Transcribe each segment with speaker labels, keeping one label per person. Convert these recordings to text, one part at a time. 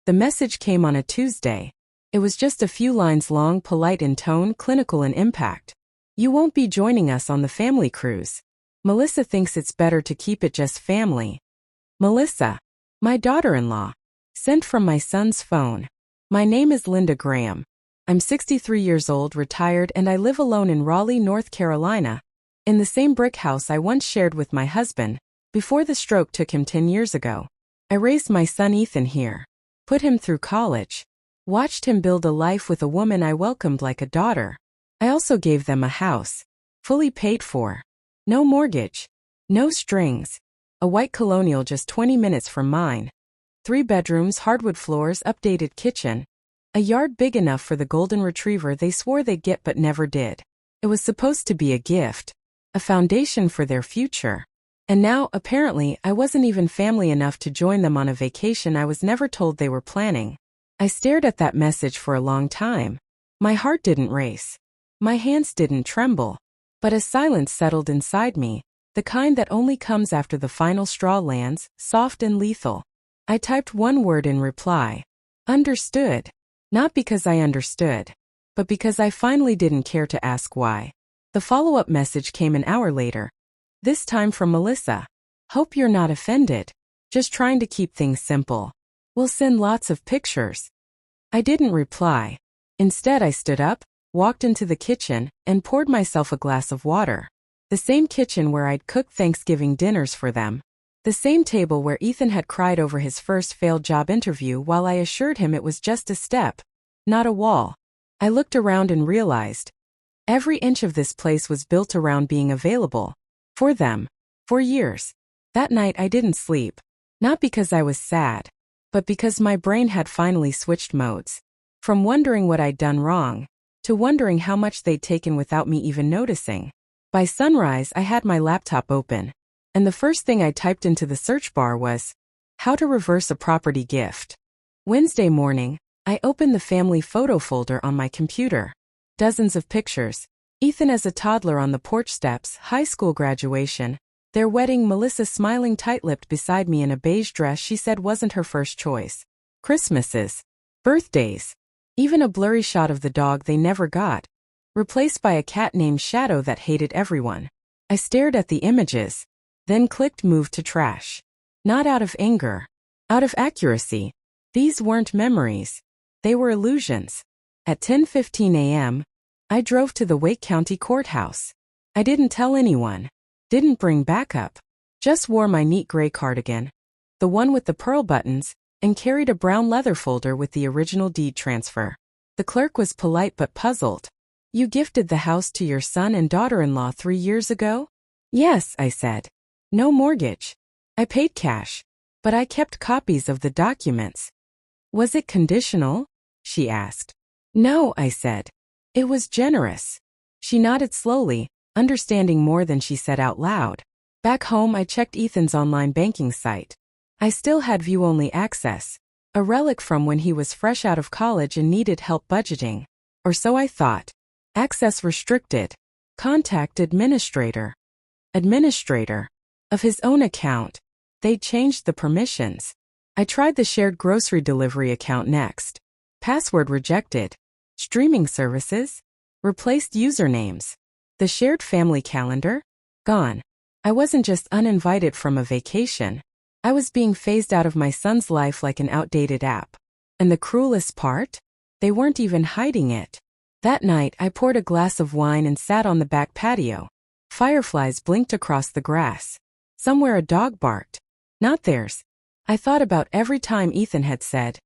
Speaker 1: The message came on a Tuesday. It was just a few lines long, polite in tone, clinical in impact. You won't be joining us on the family cruise. Melissa thinks it's better to keep it just family. Melissa, my daughter-in-law. Sent from my son's phone. My name is Linda Graham. I'm 63 years old, retired, and I live alone in Raleigh, North Carolina, in the same brick house I once shared with my husband, before the stroke took him 10 years ago. I raised my son Ethan here, put him through college, watched him build a life with a woman I welcomed like a daughter. I also gave them a house, fully paid for. No mortgage, no strings. A white colonial just 20 minutes from mine. 3 bedrooms, hardwood floors, updated kitchen. A yard big enough for the golden retriever they swore they'd get but never did. It was supposed to be a gift, a foundation for their future. And now, apparently, I wasn't even family enough to join them on a vacation I was never told they were planning. I stared at that message for a long time. My heart didn't race. My hands didn't tremble. But a silence settled inside me, the kind that only comes after the final straw lands, soft and lethal. I typed one word in reply. Understood. Not because I understood, but because I finally didn't care to ask why. The follow-up message came an hour later. This time from Melissa. Hope you're not offended. Just trying to keep things simple. We'll send lots of pictures. I didn't reply. Instead, I stood up, walked into the kitchen, and poured myself a glass of water. The same kitchen where I'd cooked Thanksgiving dinners for them. The same table where Ethan had cried over his first failed job interview while I assured him it was just a step, not a wall. I looked around and realized every inch of this place was built around being available for them, for years. That night I didn't sleep, not because I was sad, but because my brain had finally switched modes. From wondering what I'd done wrong, to wondering how much they'd taken without me even noticing. By sunrise I had my laptop open, and the first thing I typed into the search bar was, how to reverse a property gift. Wednesday morning, I opened the family photo folder on my computer. Dozens of pictures. Ethan as a toddler on the porch steps, high school graduation, their wedding, Melissa smiling tight-lipped beside me in a beige dress she said wasn't her first choice. Christmases. Birthdays. Even a blurry shot of the dog they never got, replaced by a cat named Shadow that hated everyone. I stared at the images, then clicked move to trash. Not out of anger. Out of accuracy. These weren't memories. They were illusions. At 10:15 a.m., I drove to the Wake County Courthouse. I didn't tell anyone. Didn't bring backup. Just wore my neat gray cardigan, the one with the pearl buttons, and carried a brown leather folder with the original deed transfer. The clerk was polite but puzzled. You gifted the house to your son and daughter-in-law 3 years ago? Yes, I said. No mortgage. I paid cash, but I kept copies of the documents. Was it conditional? She asked. No, I said. It was generous. She nodded slowly, understanding more than she said out loud. Back home, I checked Ethan's online banking site. I still had view-only access, a relic from when he was fresh out of college and needed help budgeting. Or so I thought. Access restricted. Contact administrator. Administrator. Of his own account. They'd changed the permissions. I tried the shared grocery delivery account next. Password rejected. Streaming services? Replaced usernames. The shared family calendar? Gone. I wasn't just uninvited from a vacation. I was being phased out of my son's life like an outdated app. And the cruelest part? They weren't even hiding it. That night, I poured a glass of wine and sat on the back patio. Fireflies blinked across the grass. Somewhere a dog barked. Not theirs. I thought about every time Ethan had said,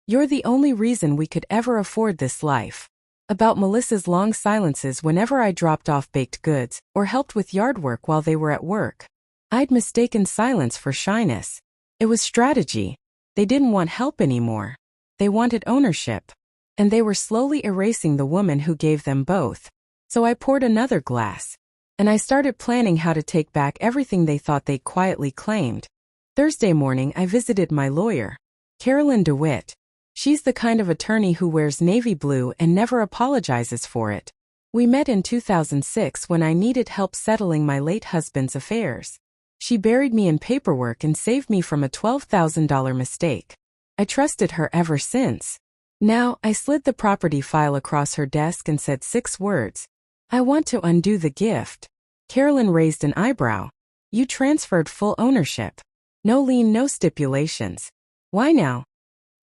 Speaker 1: "You're the only reason we could ever afford this life." About Melissa's long silences whenever I dropped off baked goods or helped with yard work while they were at work. I'd mistaken silence for shyness. It was strategy. They didn't want help anymore. They wanted ownership. And they were slowly erasing the woman who gave them both. So I poured another glass. And I started planning how to take back everything they thought they'd quietly claimed. Thursday morning, I visited my lawyer, Carolyn DeWitt. She's the kind of attorney who wears navy blue and never apologizes for it. We met in 2006 when I needed help settling my late husband's affairs. She buried me in paperwork and saved me from a $12,000 mistake. I trusted her ever since. Now, I slid the property file across her desk and said 6 words. I want to undo the gift. Carolyn raised an eyebrow. You transferred full ownership. No lien, no stipulations. Why now?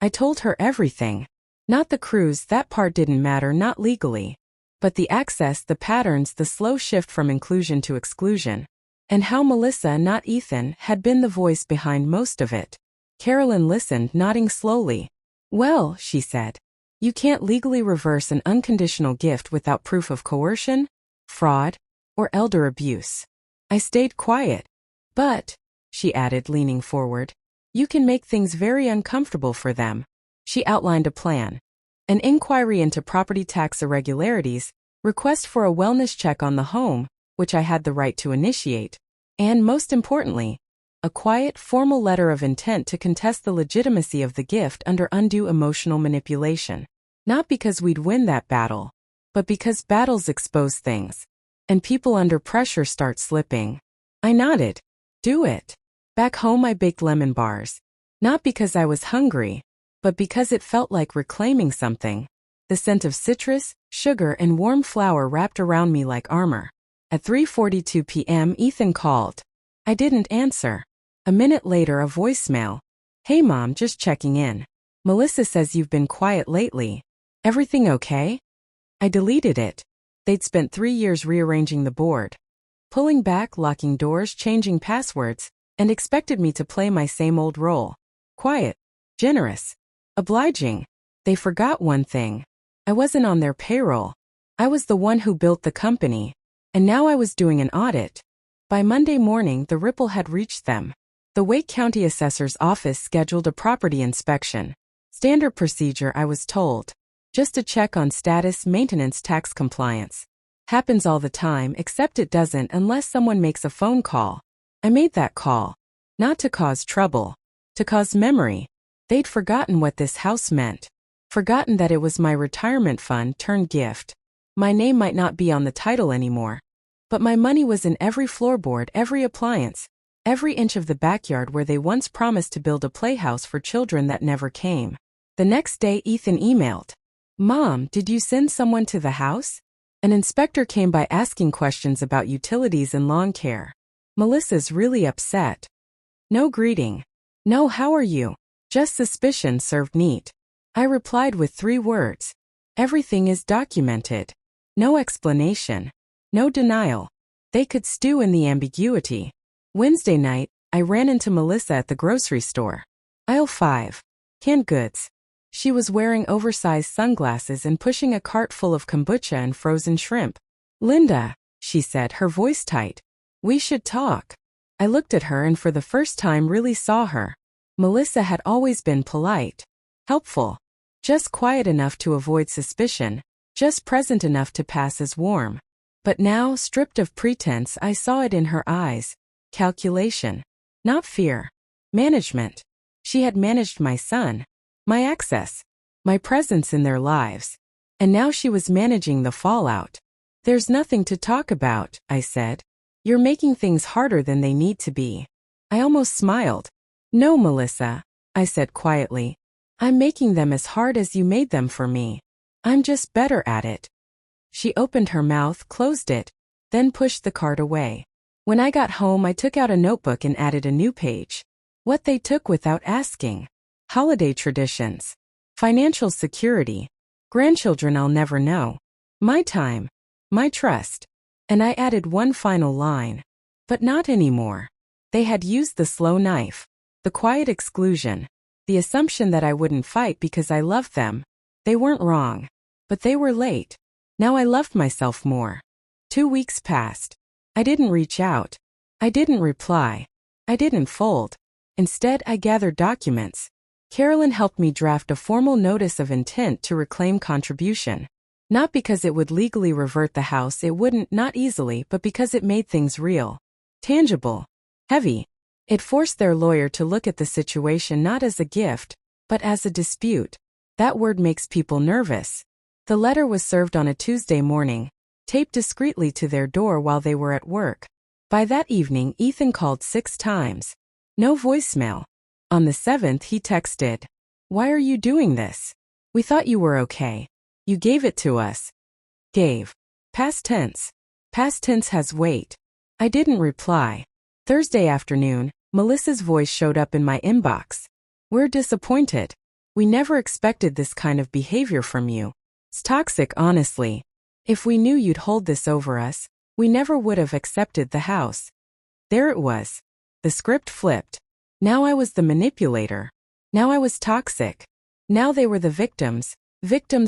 Speaker 1: I told her everything. Not the cruise, that part didn't matter, not legally. But the access, the patterns, the slow shift from inclusion to exclusion. And how Melissa, not Ethan, had been the voice behind most of it. Carolyn listened, nodding slowly. Well, she said. You can't legally reverse an unconditional gift without proof of coercion, fraud, or elder abuse. I stayed quiet. But, she added, leaning forward, you can make things very uncomfortable for them. She outlined a plan. An inquiry into property tax irregularities, request for a wellness check on the home, which I had the right to initiate, and most importantly, a quiet, formal letter of intent to contest the legitimacy of the gift under undue emotional manipulation. Not because we'd win that battle, but because battles expose things, and people under pressure start slipping. I nodded. Do it. Back home I baked lemon bars. Not because I was hungry, but because it felt like reclaiming something. The scent of citrus, sugar, and warm flour wrapped around me like armor. At 3:42 p.m. Ethan called. I didn't answer. A minute later a voicemail. Hey Mom, just checking in. Melissa says you've been quiet lately. Everything okay? I deleted it. They'd spent 3 years rearranging the board. Pulling back, locking doors, changing passwords, and expected me to play my same old role. Quiet. Generous. Obliging. They forgot one thing. I wasn't on their payroll. I was the one who built the company. And now I was doing an audit. By Monday morning the ripple had reached them. The Wake County Assessor's Office scheduled a property inspection. Standard procedure, I was told. Just a check on status, maintenance, tax compliance. Happens all the time, except it doesn't unless someone makes a phone call. I made that call. Not to cause trouble. To cause memory. They'd forgotten what this house meant. Forgotten that it was my retirement fund turned gift. My name might not be on the title anymore. But my money was in every floorboard, every appliance, every inch of the backyard where they once promised to build a playhouse for children that never came. The next day Ethan emailed. Mom, did you send someone to the house? An inspector came by asking questions about utilities and lawn care. Melissa's really upset. No greeting. No how are you? Just suspicion served neat. I replied with 3 words. Everything is documented. No explanation. No denial. They could stew in the ambiguity. Wednesday night, I ran into Melissa at the grocery store. Aisle 5. Canned goods. She was wearing oversized sunglasses and pushing a cart full of kombucha and frozen shrimp. Linda, she said, her voice tight. We should talk. I looked at her and for the first time really saw her. Melissa had always been polite. Helpful. Just quiet enough to avoid suspicion. Just present enough to pass as warm. But now, stripped of pretense, I saw it in her eyes. Calculation. Not fear. Management. She had managed my son. My access. My presence in their lives. And now she was managing the fallout. There's nothing to talk about, I said. You're making things harder than they need to be. I almost smiled. No, Melissa, I said quietly. I'm making them as hard as you made them for me. I'm just better at it. She opened her mouth, closed it, then pushed the cart away. When I got home, I took out a notebook and added a new page. What they took without asking. Holiday traditions. Financial security. Grandchildren I'll never know. My time. My trust. And I added one final line. But not anymore. They had used the slow knife. The quiet exclusion. The assumption that I wouldn't fight because I loved them. They weren't wrong. But they were late. Now I loved myself more. 2 weeks passed. I didn't reach out. I didn't reply. I didn't fold. Instead, I gathered documents. Carolyn helped me draft a formal notice of intent to reclaim contribution. Not because it would legally revert the house, it wouldn't, not easily, but because it made things real. Tangible. Heavy. It forced their lawyer to look at the situation not as a gift, but as a dispute. That word makes people nervous. The letter was served on a Tuesday morning, taped discreetly to their door while they were at work. By that evening, Ethan called 6 times. No voicemail. On the 7th, he texted, Why are you doing this? We thought you were okay. You gave it to us. Gave. Past tense. Past tense has weight. I didn't reply. Thursday afternoon, Melissa's voice showed up in my inbox. We're disappointed. We never expected this kind of behavior from you. It's toxic, honestly. If we knew you'd hold this over us, we never would have accepted the house. There it was. The script flipped. Now I was the manipulator. Now I was toxic. Now they were the victims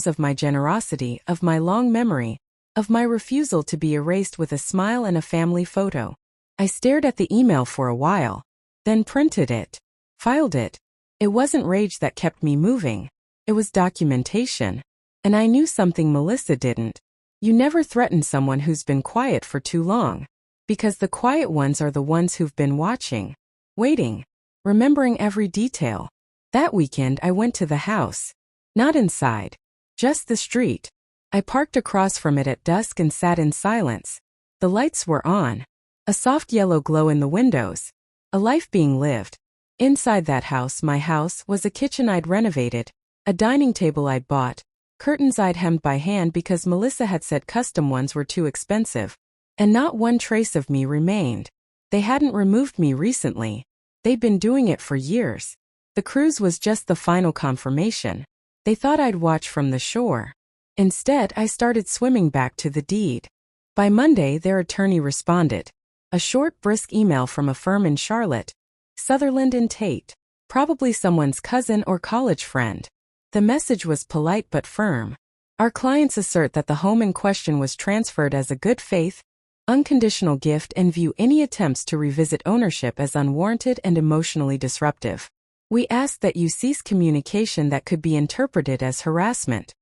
Speaker 1: of my generosity, of my long memory, of my refusal to be erased with a smile and a family photo. I stared at the email for a while, then printed it, filed it. It wasn't rage that kept me moving. It was documentation. And I knew something Melissa didn't. You never threaten someone who's been quiet for too long. Because the quiet ones are the ones who've been watching, waiting, remembering every detail. That weekend I went to the house. Not inside. Just the street. I parked across from it at dusk and sat in silence. The lights were on. A soft yellow glow in the windows. A life being lived. Inside that house, my house, was a kitchen I'd renovated, a dining table I'd bought, curtains I'd hemmed by hand because Melissa had said custom ones were too expensive. And not one trace of me remained. They hadn't removed me recently. They'd been doing it for years. The cruise was just the final confirmation. They thought I'd watch from the shore. Instead, I started swimming back to the deed. By Monday, their attorney responded. A short, brisk email from a firm in Charlotte. Sutherland and Tate. Probably someone's cousin or college friend. The message was polite but firm. Our clients assert that the home in question was transferred as a good faith, unconditional gift and view any attempts to revisit ownership as unwarranted and emotionally disruptive. We ask that you cease communication that could be interpreted as harassment.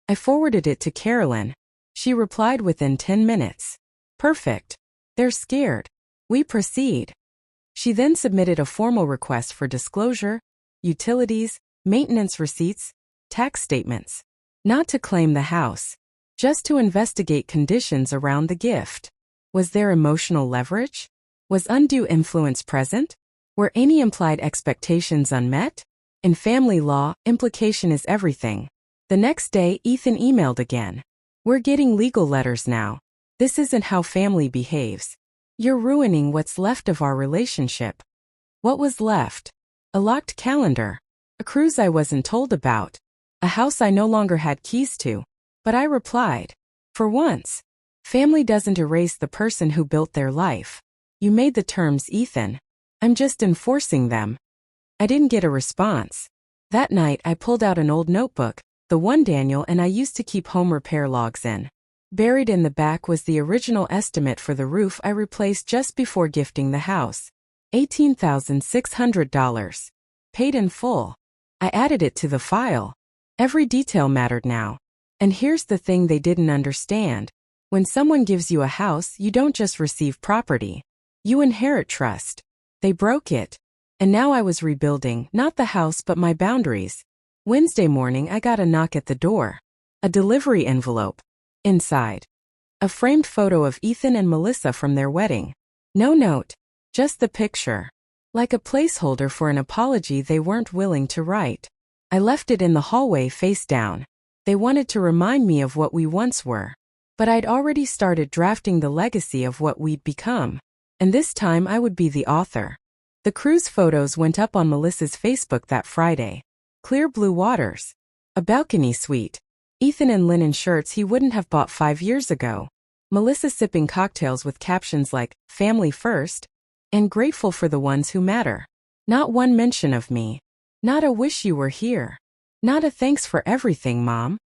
Speaker 1: I forwarded it to Carolyn. She replied within 10 minutes. Perfect. They're scared. We proceed. She then submitted a formal request for disclosure, utilities, maintenance receipts, tax statements. Not to claim the house. Just to investigate conditions around the gift. Was there emotional leverage? Was undue influence present? Were any implied expectations unmet? In family law, implication is everything. The next day, Ethan emailed again. We're getting legal letters now. This isn't how family behaves. You're ruining what's left of our relationship. What was left? A locked calendar. A cruise I wasn't told about. A house I no longer had keys to. But I replied. For once. Family doesn't erase the person who built their life. You made the terms, Ethan. I'm just enforcing them. I didn't get a response. That night I pulled out an old notebook, the one Daniel and I used to keep home repair logs in. Buried in the back was the original estimate for the roof I replaced just before gifting the house. $18,600. Paid in full. I added it to the file. Every detail mattered now. And here's the thing they didn't understand. When someone gives you a house, you don't just receive property. You inherit trust. They broke it. And now I was rebuilding, not the house but my boundaries. Wednesday morning I got a knock at the door. A delivery envelope. Inside. A framed photo of Ethan and Melissa from their wedding. No note. Just the picture. Like a placeholder for an apology they weren't willing to write. I left it in the hallway face down. They wanted to remind me of what we once were. But I'd already started drafting the legacy of what we'd become. And this time I would be the author. The cruise photos went up on Melissa's Facebook that Friday. Clear blue waters. A balcony suite. Ethan in linen shirts he wouldn't have bought 5 years ago. Melissa sipping cocktails with captions like, family first, and grateful for the ones who matter. Not one mention of me. Not a wish you were here. Not a thanks for everything, Mom.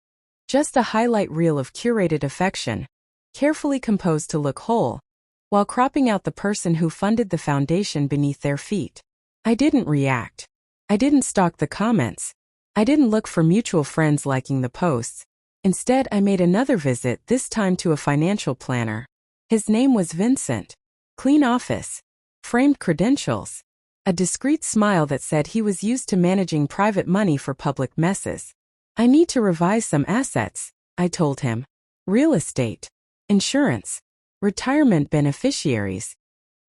Speaker 1: Just a highlight reel of curated affection, carefully composed to look whole, while cropping out the person who funded the foundation beneath their feet. I didn't react. I didn't stalk the comments. I didn't look for mutual friends liking the posts. Instead, I made another visit, this time to a financial planner. His name was Vincent. Clean office. Framed credentials. A discreet smile that said he was used to managing private money for public messes. I need to revise some assets, I told him. Real estate. Insurance. Retirement beneficiaries.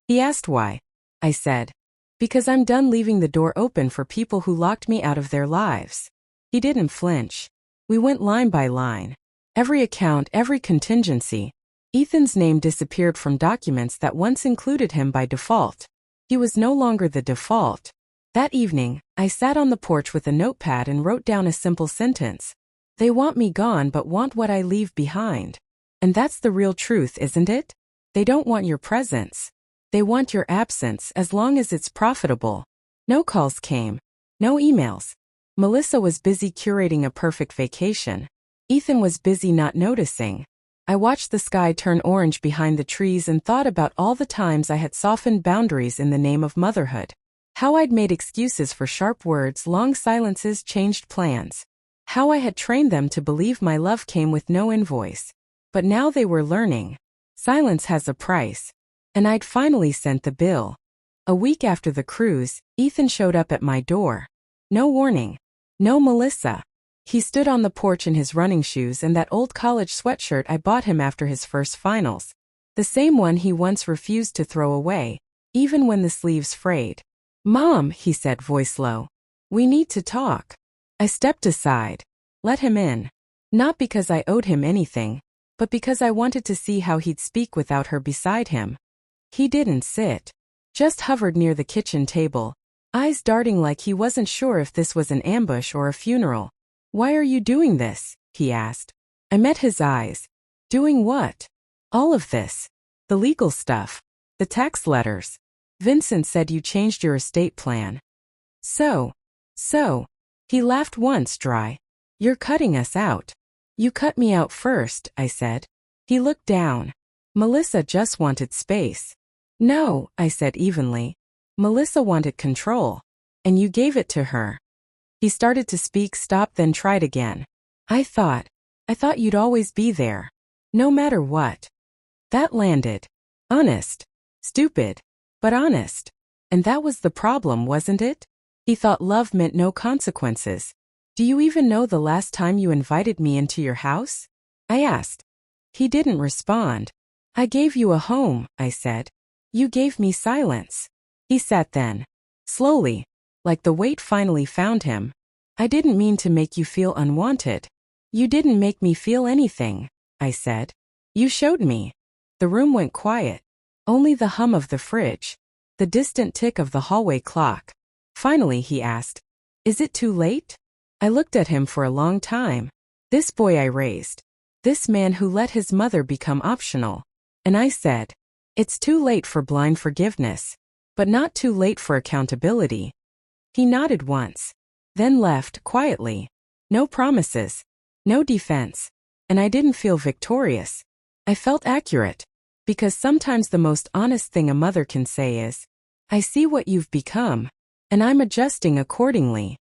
Speaker 1: He asked why. I said. Because I'm done leaving the door open for people who locked me out of their lives. He didn't flinch. We went line by line. Every account, every contingency. Ethan's name disappeared from documents that once included him by default. He was no longer the default. That evening, I sat on the porch with a notepad and wrote down a simple sentence. They want me gone but want what I leave behind. And that's the real truth, isn't it? They don't want your presence. They want your absence as long as it's profitable. No calls came. No emails. Melissa was busy curating a perfect vacation. Ethan was busy not noticing. I watched the sky turn orange behind the trees and thought about all the times I had softened boundaries in the name of motherhood. How I'd made excuses for sharp words, long silences, changed plans. How I had trained them to believe my love came with no invoice. But now they were learning. Silence has a price. And I'd finally sent the bill. A week after the cruise, Ethan showed up at my door. No warning. No Melissa. He stood on the porch in his running shoes and that old college sweatshirt I bought him after his first finals. The same one he once refused to throw away, even when the sleeves frayed. "Mom," he said, voice low. "We need to talk." I stepped aside. Let him in. Not because I owed him anything, but because I wanted to see how he'd speak without her beside him. He didn't sit. Just hovered near the kitchen table, eyes darting like he wasn't sure if this was an ambush or a funeral. "Why are you doing this?" he asked. I met his eyes. Doing what? All of this. The legal stuff. The tax letters. Vincent said you changed your estate plan. So. He laughed once dry. "You're cutting us out." "You cut me out first," I said. He looked down. "Melissa just wanted space." "No," I said evenly. "Melissa wanted control. And you gave it to her." He started to speak, stopped, then tried again. I thought you'd always be there. No matter what." That landed. Honest. Stupid. But honest. And that was the problem, wasn't it? He thought love meant no consequences. "Do you even know the last time you invited me into your house?" I asked. He didn't respond. "I gave you a home," I said. "You gave me silence." He sat then. Slowly. Like the weight finally found him. "I didn't mean to make you feel unwanted." "You didn't make me feel anything," I said. "You showed me." The room went quiet. Only the hum of the fridge. The distant tick of the hallway clock. Finally he asked, "Is it too late?" I looked at him for a long time. This boy I raised. This man who let his mother become optional. And I said, "It's too late for blind forgiveness. But not too late for accountability." He nodded once. Then left, quietly. No promises. No defense. And I didn't feel victorious. I felt accurate. Because sometimes the most honest thing a mother can say is, "I see what you've become. And I'm adjusting accordingly."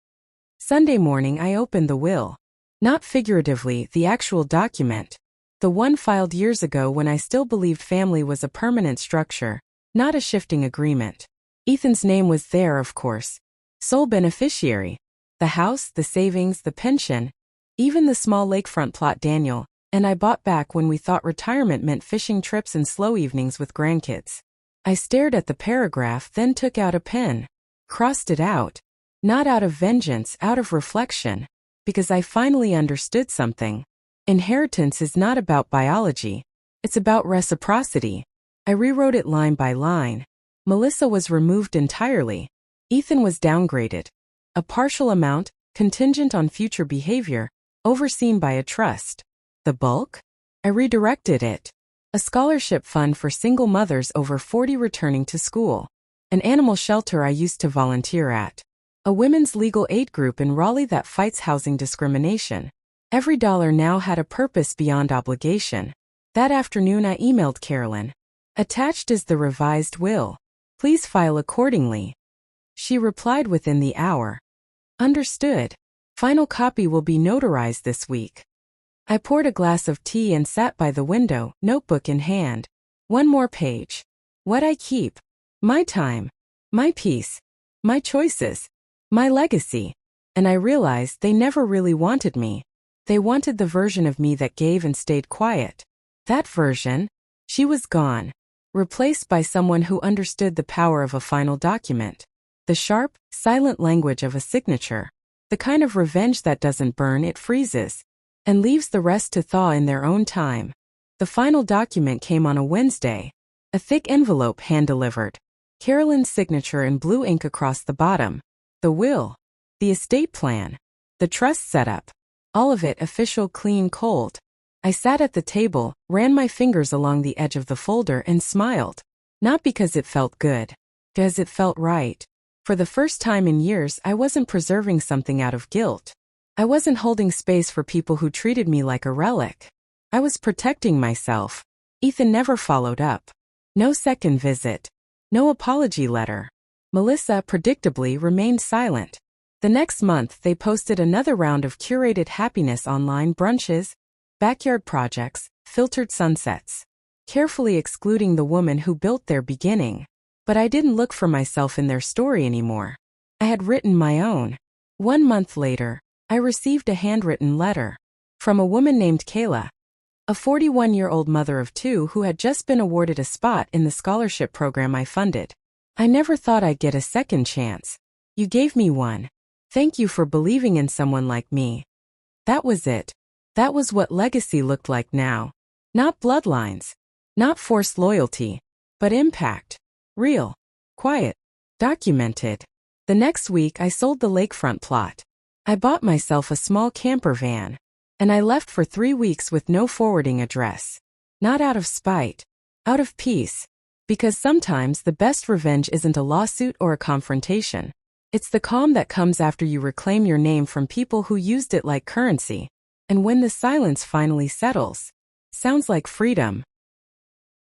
Speaker 1: Sunday morning I opened the will. Not figuratively, the actual document. The one filed years ago when I still believed family was a permanent structure, not a shifting agreement. Ethan's name was there, of course. Sole beneficiary. The house, the savings, the pension. Even the small lakefront plot Daniel and I bought back when we thought retirement meant fishing trips and slow evenings with grandkids. I stared at the paragraph, then took out a pen. Crossed it out. Not out of vengeance, out of reflection. Because I finally understood something. Inheritance is not about biology. It's about reciprocity. I rewrote it line by line. Melissa was removed entirely. Ethan was downgraded. A partial amount, contingent on future behavior, overseen by a trust. The bulk? I redirected it. A scholarship fund for single mothers over 40 returning to school. An animal shelter I used to volunteer at. A women's legal aid group in Raleigh that fights housing discrimination. Every dollar now had a purpose beyond obligation. That afternoon I emailed Carolyn. Attached is the revised will. Please file accordingly. She replied within the hour. Understood. Final copy will be notarized this week. I poured a glass of tea and sat by the window, notebook in hand. One more page. What I keep. My time. My peace. My choices. My legacy. And I realized they never really wanted me. They wanted the version of me that gave and stayed quiet. That version? She was gone. Replaced by someone who understood the power of a final document. The sharp, silent language of a signature. The kind of revenge that doesn't burn, it freezes, and leaves the rest to thaw in their own time. The final document came on a Wednesday. A thick envelope hand-delivered. Carolyn's signature in blue ink across the bottom. The will. The estate plan. The trust setup. All of it official, clean, cold. I sat at the table, ran my fingers along the edge of the folder and smiled. Not because it felt good. Because it felt right. For the first time in years, I wasn't preserving something out of guilt. I wasn't holding space for people who treated me like a relic. I was protecting myself. Ethan never followed up. No second visit. No apology letter. Melissa, predictably, remained silent. The next month, they posted another round of curated happiness online brunches, backyard projects, filtered sunsets, carefully excluding the woman who built their beginning. But I didn't look for myself in their story anymore. I had written my own. 1 month later, I received a handwritten letter from a woman named Kayla, a 41-year-old mother of 2 who had just been awarded a spot in the scholarship program I funded. I never thought I'd get a second chance. You gave me one. Thank you for believing in someone like me. That was it. That was what legacy looked like now. Not bloodlines. Not forced loyalty. But impact. Real. Quiet. Documented. The next week I sold the lakefront plot. I bought myself a small camper van. And I left for 3 weeks with no forwarding address. Not out of spite. Out of peace. Because sometimes the best revenge isn't a lawsuit or a confrontation. It's the calm that comes after you reclaim your name from people who used it like currency. And when the silence finally settles. Sounds like freedom.